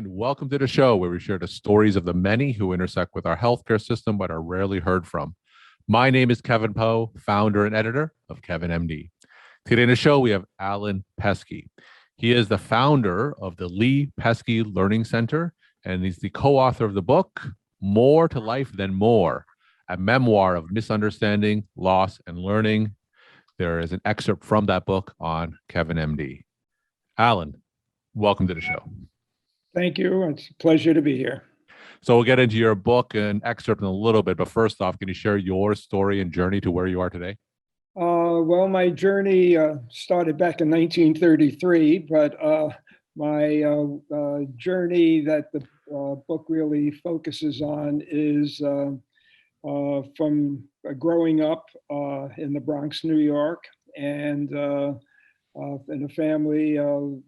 and welcome to the show where we share the stories of the many who intersect with our healthcare system but are rarely heard from. My name is Kevin Pho, founder and editor of KevinMD. Today in the show, we have Alan Pesky. He is the founder of the Lee Pesky Learning Center, and he's the co-author of the book, More to Life Than More, a memoir of misunderstanding, loss, and learning. There is an excerpt from that book on KevinMD. Alan, welcome to the show. Thank you. It's a pleasure to be here. So we'll get into your book and excerpt in a little bit, but first off, can you share your story and journey to where you are today? Well, my journey started back in 1933, but my journey that the book really focuses on is from growing up in the Bronx, New York, and in a family,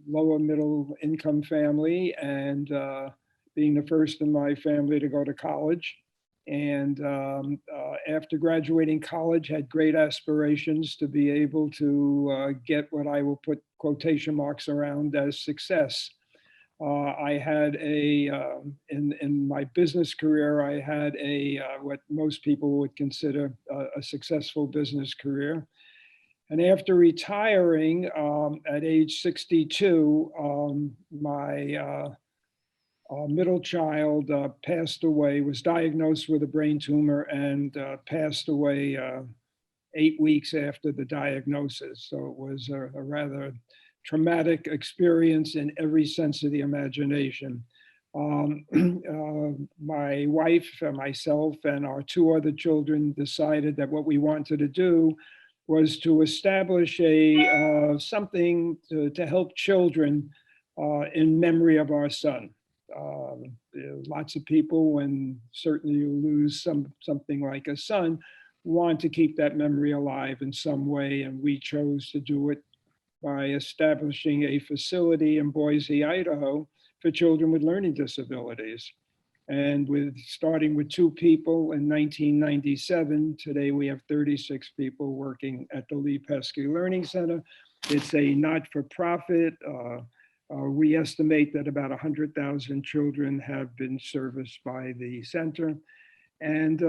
lower middle income family, and being the first in my family to go to college. And after graduating college, had great aspirations to be able to get what I will put quotation marks around as success. I had in my business career, I had what most people would consider a successful business career. And after retiring at age 62, my middle child passed away, was diagnosed with a brain tumor, and passed away 8 weeks after the diagnosis. So it was a rather traumatic experience in every sense of the imagination. My wife, myself, and our two other children decided that what we wanted to do was to establish something to help children in memory of our son. Lots of people, when certainly you lose something like a son, want to keep that memory alive in some way, and we chose to do it by establishing a facility in Boise, Idaho, for children with learning disabilities. And starting with 2 people in 1997, today we have 36 people working at the Lee Pesky Learning Center. It's a not-for-profit. We estimate that about 100,000 children have been serviced by the center. And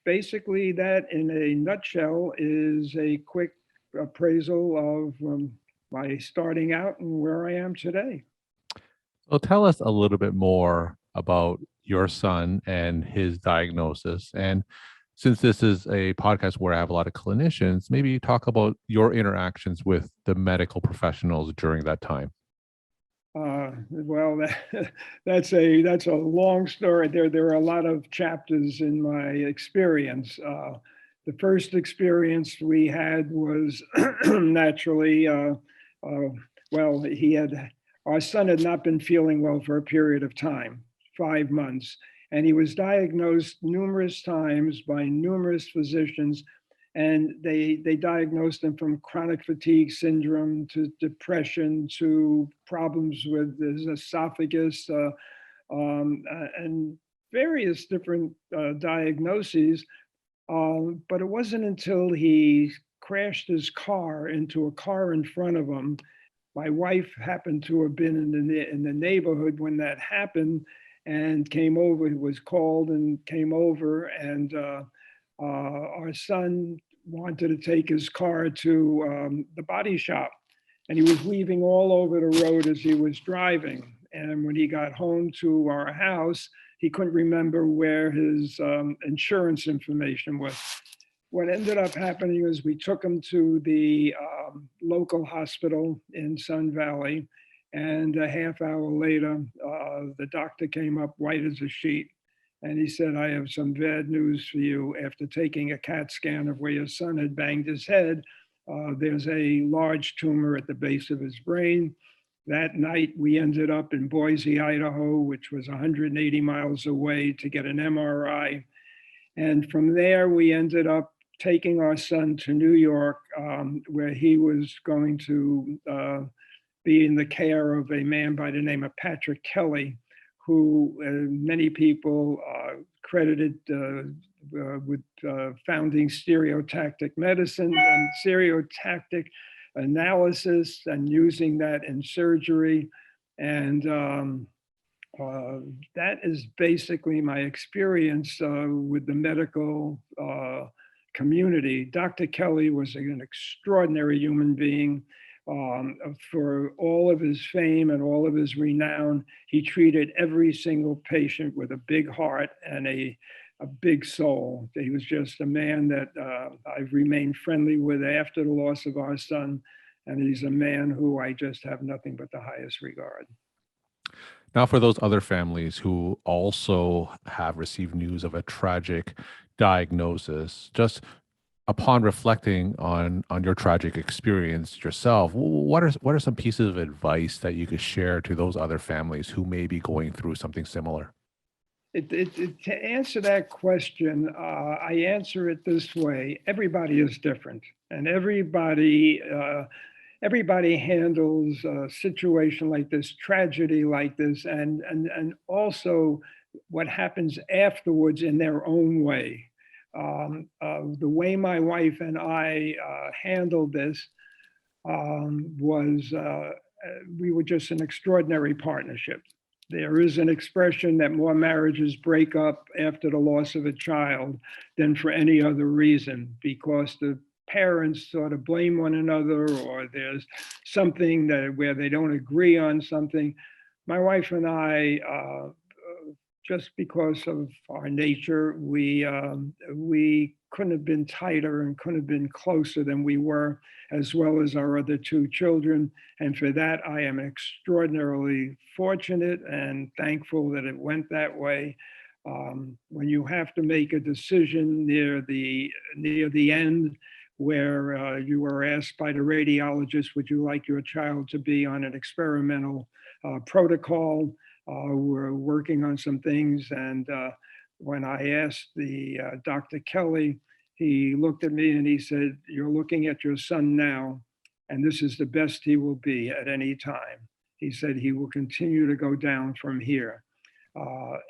basically that, in a nutshell, is a quick appraisal of my starting out and where I am today. So tell us a little bit more about your son and his diagnosis. And since this is a podcast where I have a lot of clinicians, maybe talk about your interactions with the medical professionals during that time. Well, that's a long story. There are a lot of chapters in my experience. The first experience we had was naturally, well, our son had not been feeling well for a period of time, 5 months, and he was diagnosed numerous times by numerous physicians, and they diagnosed him from chronic fatigue syndrome to depression to problems with his esophagus and various different diagnoses. But it wasn't until he crashed his car into a car in front of him. My wife happened to have been in the neighborhood when that happened, and came over. He was called and came over, and our son wanted to take his car to the body shop, and he was weaving all over the road as he was driving. And when he got home to our house, he couldn't remember where his insurance information was. What ended up happening is we took him to the local hospital in Sun Valley, and a half hour later, the doctor came up white as a sheet, and he said, "I have some bad news for you. After taking a CAT scan of where your son had banged his head, there's a large tumor at the base of his brain." That night, we ended up in Boise, Idaho, which was 180 miles away, to get an MRI. And from there, we ended up taking our son to New York, where he was going to be in the care of a man by the name of Patrick Kelly, who many people credited with founding stereotactic medicine and stereotactic analysis and using that in surgery. And That is basically my experience with the medical community. Dr. Kelly was an extraordinary human being. For all of his fame and all of his renown, he treated every single patient with a big heart and a big soul. He was just a man that I've remained friendly with after the loss of our son. And he's a man who I just have nothing but the highest regard. Now, for those other families who also have received news of a tragic diagnosis, just upon reflecting on your tragic experience yourself, what are some pieces of advice that you could share to those other families who may be going through something similar? To answer that question, I answer it this way: everybody is different, and everybody handles a situation like this, tragedy like this, and also what happens afterwards in their own way. The way my wife and I handled this was we were just an extraordinary partnership. There is an expression that more marriages break up after the loss of a child than for any other reason, because the parents sort of blame one another, or there's something that where they don't agree on something. My wife and I, just because of our nature, we couldn't have been tighter and couldn't have been closer than we were, as well as our other two children. And for that, I am extraordinarily fortunate and thankful that it went that way. When you have to make a decision near the end, where you were asked by the radiologist, would you like your child to be on an experimental protocol? We're working on some things. And when I asked the Dr. Kelly, he looked at me and he said, "You're looking at your son now, and this is the best he will be at any time." He said he will continue to go down from here.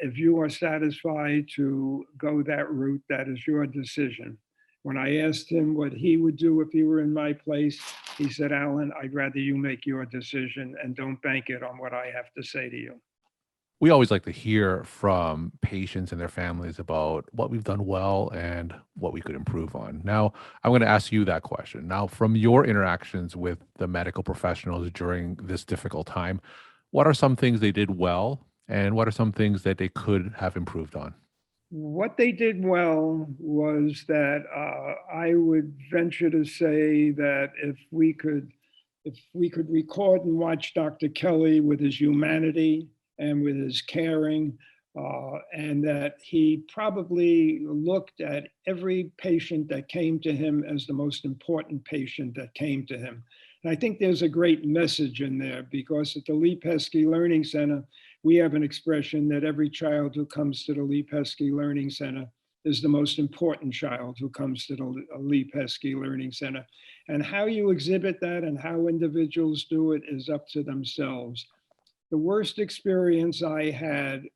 If you are satisfied to go that route, that is your decision. When I asked him what he would do if he were in my place, he said, "Alan, I'd rather you make your decision and don't bank it on what I have to say to you." We always like to hear from patients and their families about what we've done well and what we could improve on. Now, I'm going to ask you that question. Now, from your interactions with the medical professionals during this difficult time, what are some things they did well, and what are some things that they could have improved on? What they did well was that I would venture to say that if we could record and watch Dr. Kelly with his humanity and with his caring, and that he probably looked at every patient that came to him as the most important patient that came to him. And I think there's a great message in there, because at the Lee Pesky Learning Center, we have an expression that every child who comes to the Lee Pesky Learning Center is the most important child who comes to the Lee Pesky Learning Center. And how you exhibit that and how individuals do it is up to themselves. The worst experience I had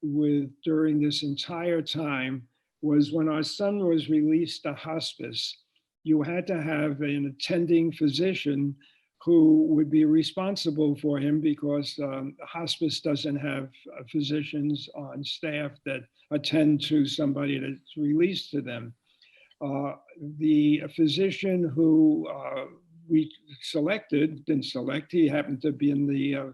during this entire time was when our son was released to hospice. You had to have an attending physician who would be responsible for him, because hospice doesn't have physicians on staff that attend to somebody that's released to them. The physician who we didn't select, he happened to be in the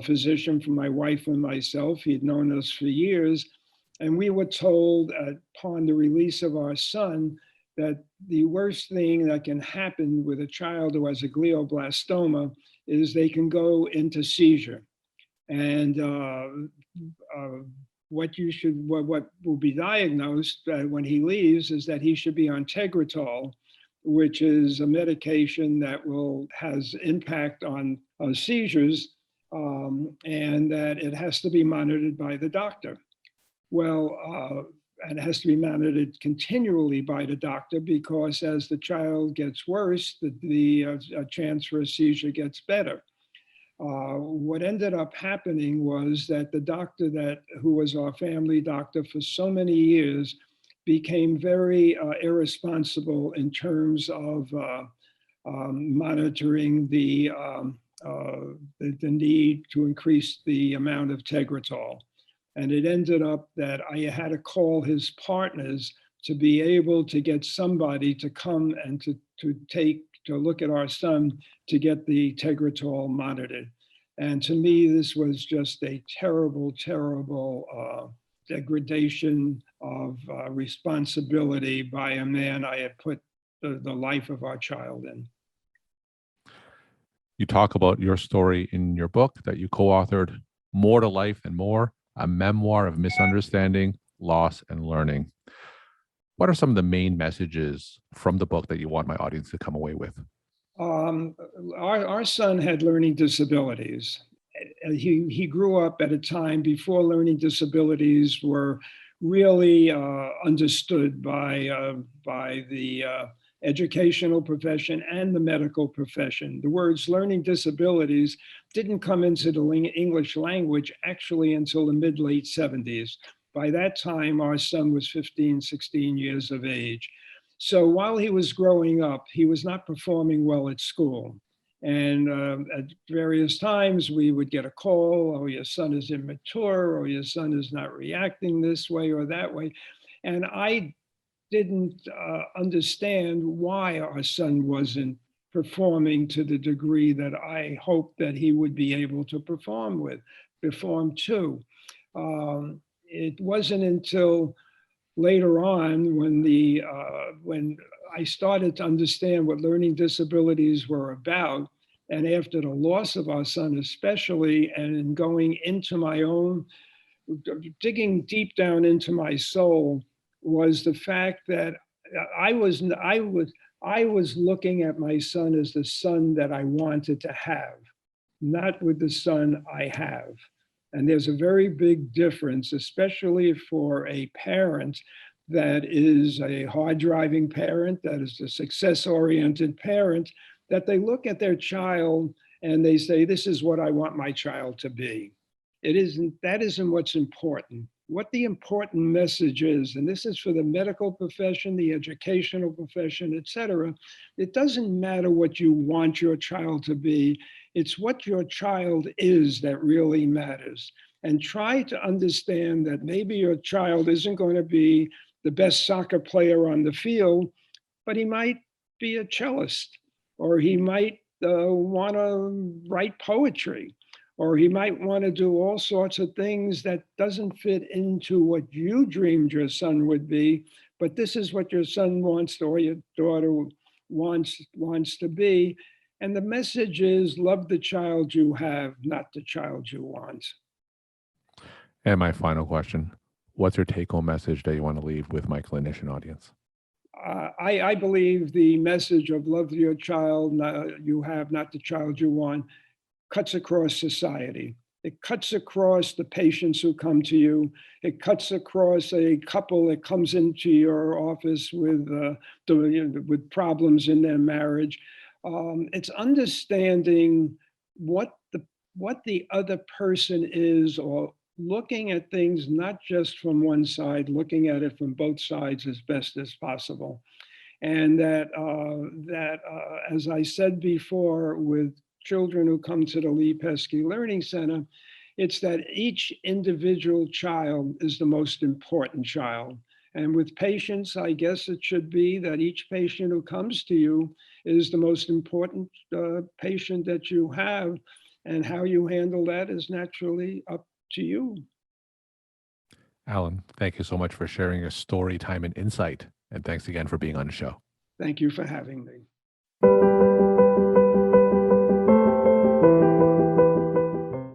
physician for my wife and myself. He had known us for years. And we were told upon the release of our son that the worst thing that can happen with a child who has a glioblastoma is they can go into seizure. And what will be diagnosed when he leaves is that he should be on Tegretol, which is a medication that has impact on seizures, and that it has to be monitored by the doctor. Well, and it has to be monitored continually by the doctor, because as the child gets worse, the chance for a seizure gets better. What ended up happening was that the doctor who was our family doctor for so many years became very irresponsible in terms of monitoring the need to increase the amount of Tegretol. And it ended up that I had to call his partners to be able to get somebody to come and to look at our son to get the Tegretol monitored. And to me, this was just a terrible, terrible degradation of responsibility by a man I had put the life of our child in. You talk about your story in your book that you co-authored, More to Life and More, a memoir of misunderstanding, loss, and learning. What are some of the main messages from the book that you want my audience to come away with? Our son had learning disabilities. He grew up at a time before learning disabilities were really understood by the educational profession and the medical profession. The words learning disabilities didn't come into the English language actually until the mid-late 70s. By that time, our son was 15, 16 years of age. So while he was growing up, he was not performing well at school. And at various times we would get a call, oh, your son is immature, or your son is not reacting this way or that way. And I didn't understand why our son wasn't performing to the degree that I hoped that he would be able to perform to. It wasn't until later on when I started to understand what learning disabilities were about, and after the loss of our son especially, and in going into my own, digging deep down into my soul, was the fact that I was looking at my son as the son that I wanted to have, not with the son I have. And there's a very big difference, especially for a parent that is a hard-driving parent, that is a success-oriented parent, that they look at their child and they say, this is what I want my child to be. That isn't what's important. What the important message is, and this is for the medical profession, the educational profession, et cetera, it doesn't matter what you want your child to be. It's what your child is that really matters. And try to understand that maybe your child isn't going to be the best soccer player on the field, but he might be a cellist, or he might want to write poetry, or he might want to do all sorts of things that doesn't fit into what you dreamed your son would be, but this is what your son wants or your daughter wants to be. And the message is love the child you have, not the child you want. And my final question, what's your take-home message that you want to leave with my clinician audience? I believe the message of love your child you have, not the child you want, cuts across society. It cuts across the patients who come to you. It cuts across a couple that comes into your office with problems in their marriage. It's understanding what the other person is, or looking at things not just from one side, looking at it from both sides as best as possible. And that as I said before, with children who come to the Lee Pesky Learning Center, it's that each individual child is the most important child. And with patients, I guess it should be that each patient who comes to you is the most important patient that you have, and how you handle that is naturally up to you. Alan, thank you so much for sharing your story, time, and insight. And thanks again for being on the show. Thank you for having me.